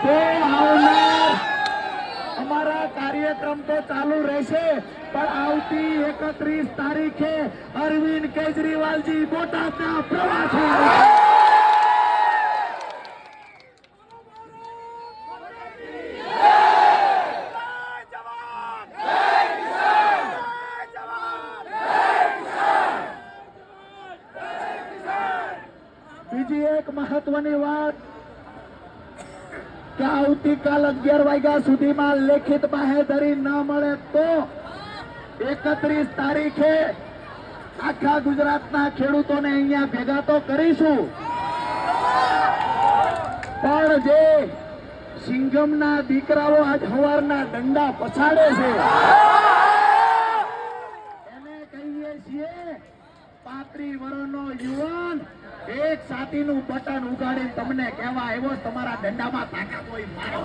તો આવનાર અમારા કાર્યક્રમ તો ચાલુ રહેશે, પણ આવતી 31 તારીખે અરવિંદ કેજરીવાલજી બોટાદના પ્રવાસે બીજી એક મહત્વની વાત કે આવતીકાલ 11 વાગ્યા સુધીમાં લેખિત બાહેધરી ન મળે તો 31 તારીખે આખા ગુજરાતના ખેડૂતોને અહીંયા ભેગા તો કરીશું, પણ જે સિંઘમના દીકરાઓ આજ સવારના દંડા પછાડે છે એને કહીએ છીએ 35 વર્ષનો યુવાન એક છાતીનું બટન ઉગાડીને તમને કહેવા આવ્યો તમારા દંડામાં તાકાત હોય મારો.